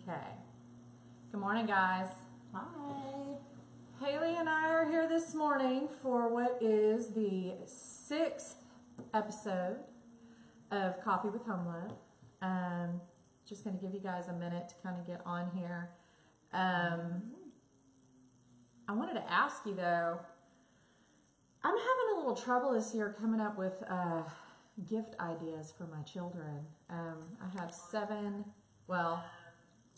Okay. Good morning, guys. Hi. Haley and I are here this morning for what is the 6th episode of Coffee with Homelove. Just going to give you guys a minute to kind of get on here. I wanted to ask you though, I'm having a little trouble this year coming up with gift ideas for my children. I have 7, well,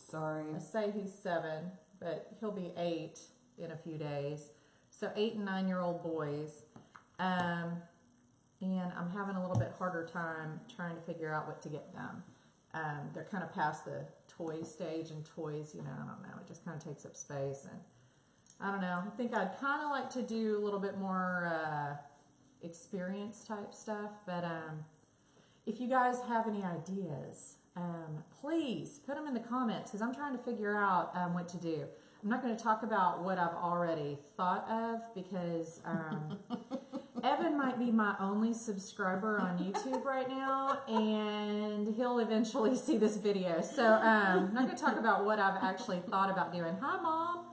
Sorry. I say he's 7, but he'll be 8 in a few days. So 8 and 9-year-old boys. And I'm having a little bit harder time trying to figure out what to get them. They're kind of past the toy stage, and toys, I don't know, it just kind of takes up space. And I don't know, I think I'd kind of like to do a little bit more experience type stuff. But if you guys have any ideas, please put them in the comments, because I'm trying to figure out what to do. I'm not going to talk about what I've already thought of, because Evan might be my only subscriber on YouTube right now, and he'll eventually see this video. So I'm not going to talk about what I've actually thought about doing. Hi, Mom.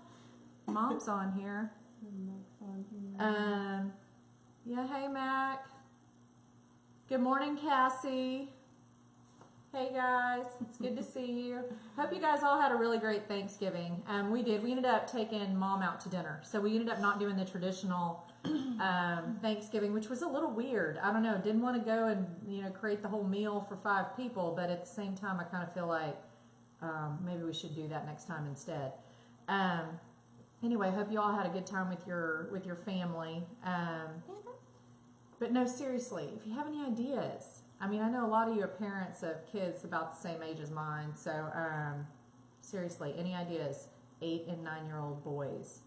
Mom's on here. Yeah, hey, Mac. Good morning, Cassie. Hey guys, it's good to see you. Hope you guys all had a really great Thanksgiving. We did. We ended up taking Mom out to dinner. So we ended up not doing the traditional Thanksgiving, which was a little weird. I don't know. Didn't want to go and, create the whole meal for 5 people. But at the same time, I kind of feel like maybe we should do that next time instead. Anyway, hope you all had a good time with your family. But no, seriously, if you have any ideas, I know a lot of you are parents of kids about the same age as mine, so seriously, any ideas? 8 and 9-year-old boys.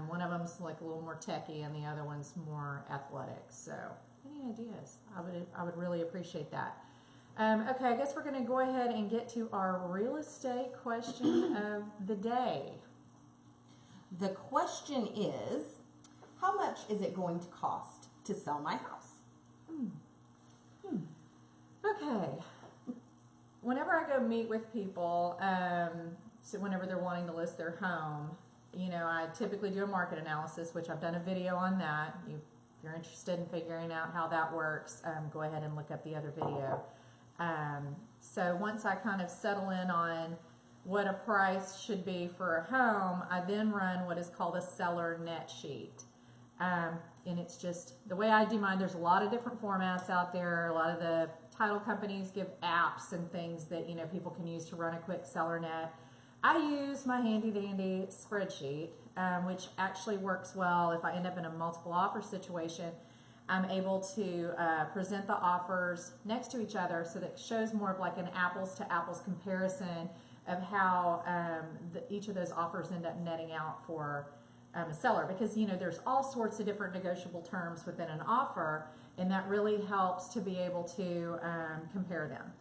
One of them's like a little more techie, and the other one's more athletic. So, any ideas? I would really appreciate that. Okay, I guess we're going to go ahead and get to our real estate question of the day. The question is, how much is it going to cost to sell my house? Okay. Whenever I go meet with people, so whenever they're wanting to list their home, I typically do a market analysis, which I've done a video on that. If you're interested in figuring out how that works, go ahead and look up the other video. So once I kind of settle in on what a price should be for a home, I then run what is called a seller net sheet. And it's just the way I do mine. There's a lot of different formats out there. A lot of the title companies give apps and things that people can use to run a quick seller net. I use my handy dandy spreadsheet, which actually works well if I end up in a multiple offer situation. I'm able to present the offers next to each other, so that it shows more of like an apples to apples comparison of how each of those offers end up netting out for a seller, because there's all sorts of different negotiable terms within an offer, and that really helps to be able to compare them.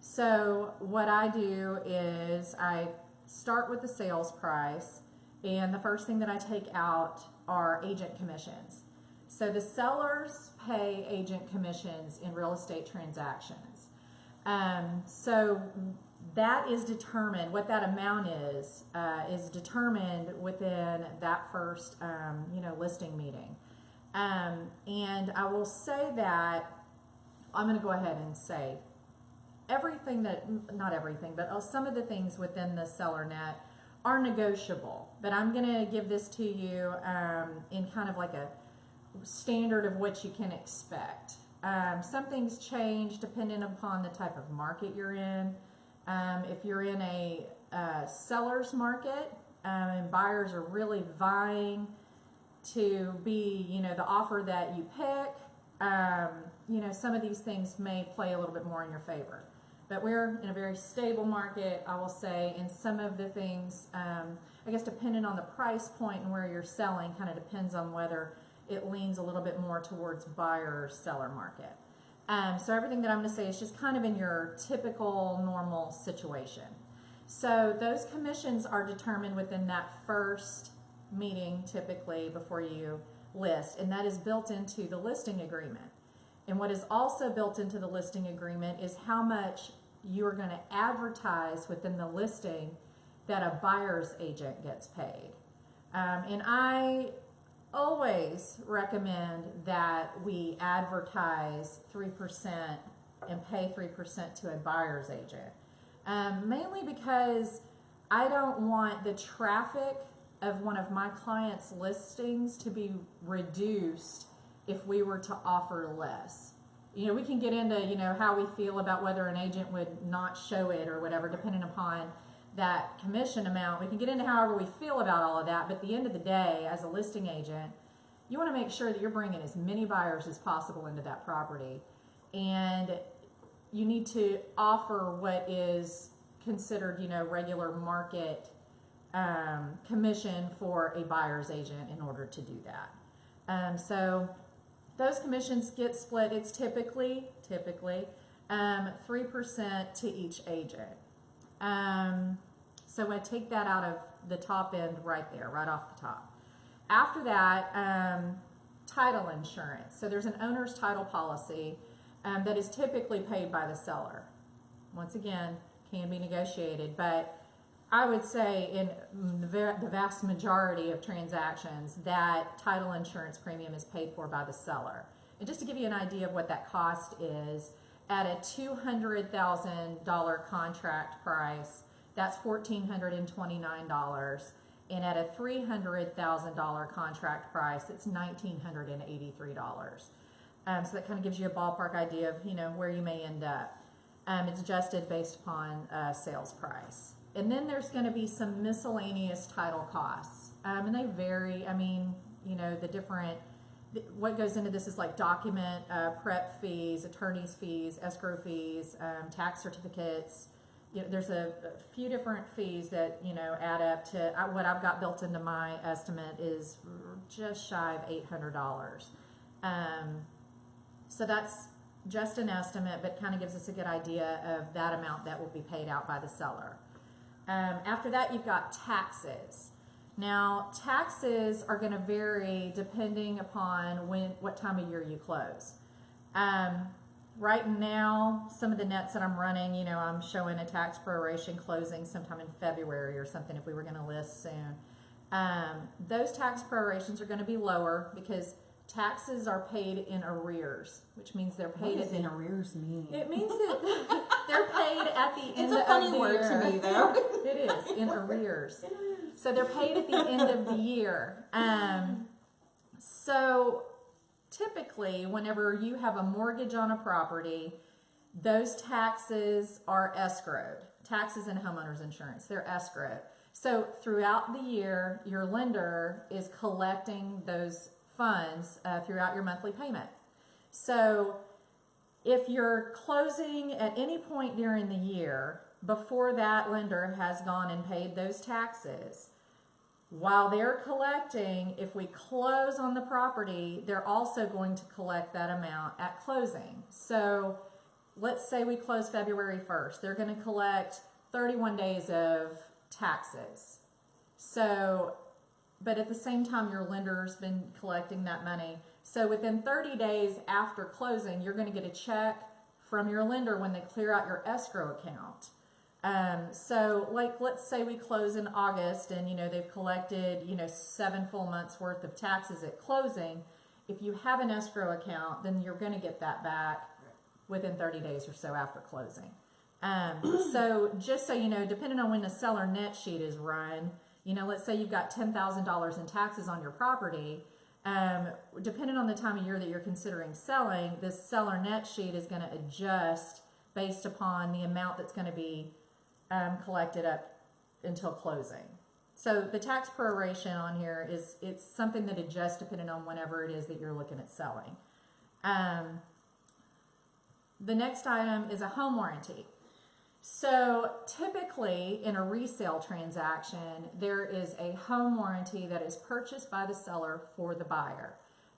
So what I do is I start with the sales price, and the first thing that I take out are agent commissions. So the sellers pay agent commissions in real estate transactions. So that is determined, what that amount is determined within that first, listing meeting. And I will say that, I'm going to go ahead and say everything not everything, but some of the things within the seller net are negotiable. But I'm going to give this to you in kind of like a standard of what you can expect. Some things change depending upon the type of market you're in. If you're in a seller's market and buyers are really vying to be, the offer that you pick, some of these things may play a little bit more in your favor. But we're in a very stable market, I will say, and some of the things, I guess depending on the price point and where you're selling, kind of depends on whether it leans a little bit more towards buyer or seller market. So everything that I'm going to say is just kind of in your typical normal situation. So those commissions are determined within that first meeting, typically before you list, and that is built into the listing agreement. And what is also built into the listing agreement is how much you are going to advertise within the listing that a buyer's agent gets paid. And I always recommend that we advertise 3% and pay 3% to a buyer's agent. Mainly because I don't want the traffic of one of my clients' listings to be reduced if we were to offer less. You know, we can get into, you know, how we feel about whether an agent would not show it or whatever, depending upon that commission amount. We can get into however we feel about all of that, but at the end of the day, as a listing agent, you want to make sure that you're bringing as many buyers as possible into that property, and you need to offer what is considered, you know, regular market commission for a buyer's agent in order to do that. So those commissions get split. It's typically 3% to each agent. So I take that out of the top end right there, right off the top. After that, title insurance. So there's an owner's title policy that is typically paid by the seller. Once again, can be negotiated, but I would say in the vast majority of transactions, that title insurance premium is paid for by the seller. And just to give you an idea of what that cost is, at a $200,000 contract price, that's $1,429. And at a $300,000 contract price, it's $1,983. So that kind of gives you a ballpark idea of, you know, where you may end up. It's adjusted based upon sales price. And then there's going to be some miscellaneous title costs. And they vary. I mean, you know, what goes into this is like document prep fees, attorney's fees, escrow fees, tax certificates. You know, there's a few different fees that, you know, add up to what I've got built into my estimate is just shy of $800. So that's just an estimate, but kind of gives us a good idea of that amount that will be paid out by the seller. After that, you've got taxes. Now, taxes are going to vary depending upon what time of year you close. Right now, some of the nets that I'm running, you know, I'm showing a tax proration closing sometime in February or something if we were going to list soon. Those tax prorations are going to be lower because taxes are paid in arrears, which means they're paid. What does in arrears mean? It means that they're paid at the end of the year. It's a funny word to me, though. It is, in arrears. So they're paid at the end of the year. So typically, whenever you have a mortgage on a property, those taxes are escrowed. Taxes and homeowners insurance, they're escrowed. So throughout the year, your lender is collecting those funds throughout your monthly payment. So if you're closing at any point during the year before that lender has gone and paid those taxes, while they're collecting, if we close on the property, they're also going to collect that amount at closing. So let's say we close February 1st. They're going to collect 31 days of taxes. So, but at the same time, your lender's been collecting that money. So within 30 days after closing, you're going to get a check from your lender when they clear out your escrow account. So like, let's say we close in August and, you know, they've collected, you know, 7 full months worth of taxes at closing. If you have an escrow account, then you're going to get that back within 30 days or so after closing. So just so you know, depending on when the seller net sheet is run, you know, let's say you've got $10,000 in taxes on your property. Depending on the time of year that you're considering selling, this seller net sheet is going to adjust based upon the amount that's going to be collected up until closing. So the tax proration on here it's something that adjusts depending on whenever it is that you're looking at selling. The next item is a home warranty. So typically in a resale transaction, there is a home warranty that is purchased by the seller for the buyer.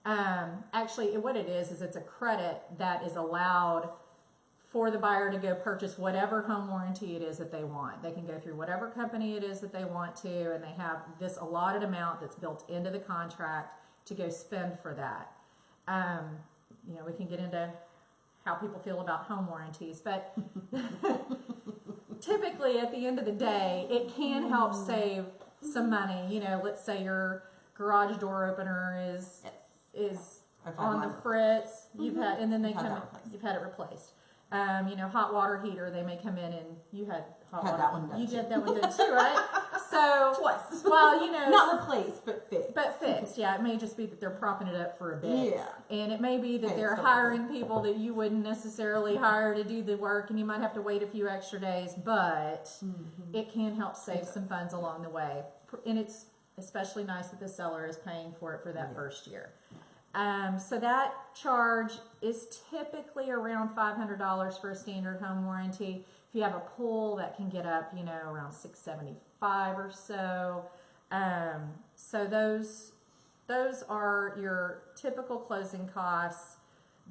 Actually, what it is it's a credit that is allowed for the buyer to go purchase whatever home warranty it is that they want. They can go through whatever company it is that they want to, and they have this allotted amount that's built into the contract to go spend for that. You know, we can get into how people feel about home warranties, but typically at the end of the day, it can help save some money. You know, let's say your garage door opener is I've had on mine the fritz. You've Mhm. had, and then they I've had come. that replaced. You've had it replaced. You know, hot water heater. They may come in and you had hot Had water. that one done You too. did that one done too, right? So Twice. well, you know, Not replaced, but fixed. but fixed. Yeah, it may just be that they're propping it up for a bit. Yeah. And it may be that Hey, they're so- hiring people that you wouldn't necessarily hire to do the work, and you might have to wait a few extra days, but Mm-hmm. it can help save some funds along the way. And it's especially nice that the seller is paying for it for that first year. So that charge is typically around $500 for a standard home warranty. If you have a pool, that can get up, you know, around $675 or so. So those are your typical closing costs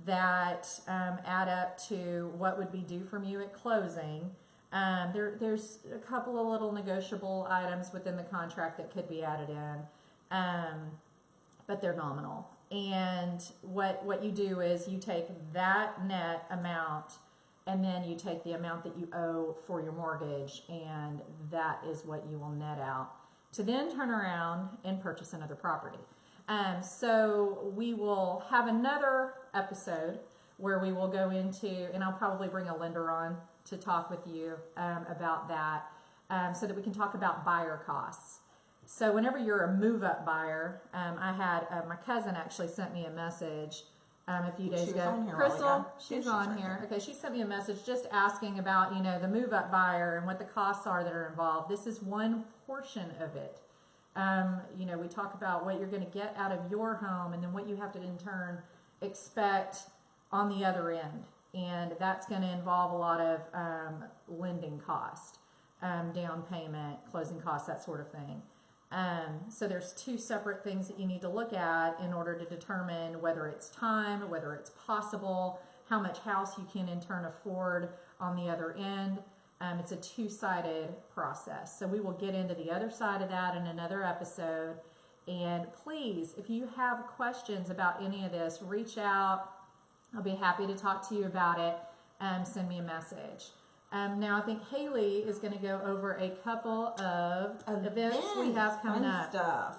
that add up to what would be due from you at closing. There's a couple of little negotiable items within the contract that could be added in, but they're nominal. And what you do is you take that net amount and then you take the amount that you owe for your mortgage, and that is what you will net out to then turn around and purchase another property. So we will have another episode where we will go into, and I'll probably bring a lender on to talk with you about that, so that we can talk about buyer costs. So whenever you're a move-up buyer, I had my cousin actually sent me a message a few days She was ago. on here a while Crystal, ago. she's Yeah, on right here. there. Okay, she sent me a message just asking about, you know, the move-up buyer and what the costs are that are involved. This is one portion of it. You know, we talk about what you're going to get out of your home and then what you have to in turn expect on the other end. And that's going to involve a lot of lending cost, down payment, closing costs, that sort of thing. So there's two separate things that you need to look at in order to determine whether it's time, whether it's possible, how much house you can in turn afford on the other end. It's a two-sided process. So we will get into the other side of that in another episode. And please, if you have questions about any of this, reach out. I'll be happy to talk to you about it. Send me a message. Now I think Haley is going to go over a couple of events we have coming fun up. Stuff.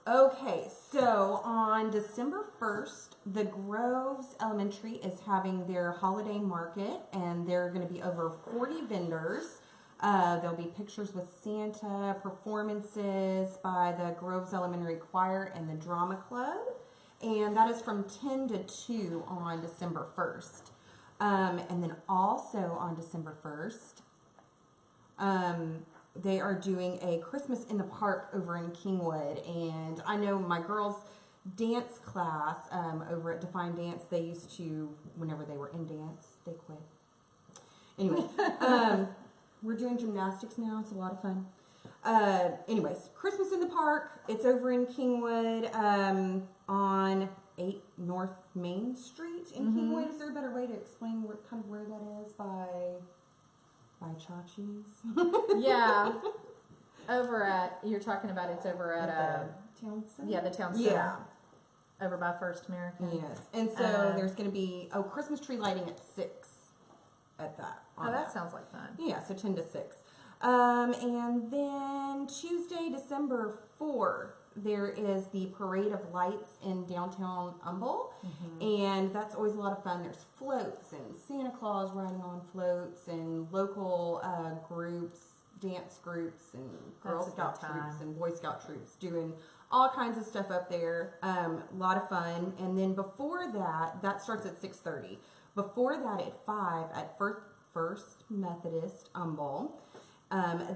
Okay, so on December 1st, the Groves Elementary is having their holiday market, and there are going to be over 40 vendors. There'll be pictures with Santa, performances by the Groves Elementary Choir and the Drama Club, and that is from 10 to 2 on December 1st. And then also on December 1st, they are doing a Christmas in the Park over in Kingwood. And I know my girls' dance class over at Define Dance, they used to, whenever they were in dance, they quit. Anyway, we're doing gymnastics now. It's a lot of fun. Anyways, Christmas in the Park. It's over in Kingwood on 8 North Main Street in Kingwood. Is there a better way to explain where that is? By Chachi's? Yeah, over at, you're talking about it's over at, the town center? yeah, the town center. Yeah. Over by First American. Yes. And so there's going to be, Christmas tree lighting at 6 at that. Oh, that sounds like fun. Yeah, so 10 to 6. And then Tuesday, December 4th, there is the Parade of Lights in downtown Humble. And that's always a lot of fun. There's floats and Santa Claus riding on floats and local groups, dance groups and Girl That's a Scout good troops time. and Boy Scout troops doing all kinds of stuff up there. A lot of fun. And then before that, that starts at 6:30. Before that at 5 at First Methodist Humble.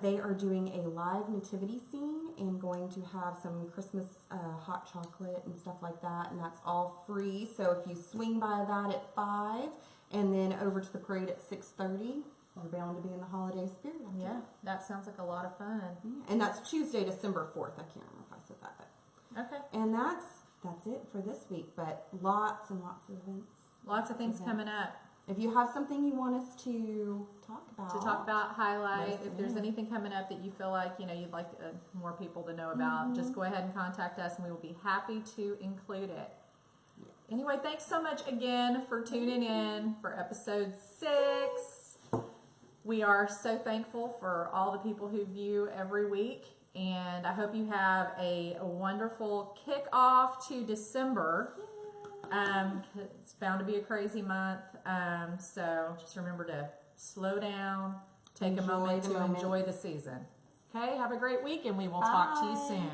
They are doing a live nativity scene and going to have some Christmas hot chocolate and stuff like that, and that's all free. So if you swing by that at 5 and then over to the parade at 6:30, you're bound to be in the holiday spirit. After Yeah, that sounds like a lot of fun. that. And that's Tuesday, December 4th. I can't remember if I said that, but Okay. and that's it for this week. But lots and lots of events. Lots of things coming up If you have something you want us to talk about, highlight. Yes, If there's ma'am. anything coming up that you feel like, you know, you'd like more people to know about, just go ahead and contact us and we will be happy to include it. Anyway, thanks so much again for tuning in for episode 6. We are so thankful for all the people who view every week, and I hope you have a wonderful kickoff to December. It's bound to be a crazy month, so just remember to slow down, take a moment to enjoy the season. Okay, have a great week, and we will talk to you soon.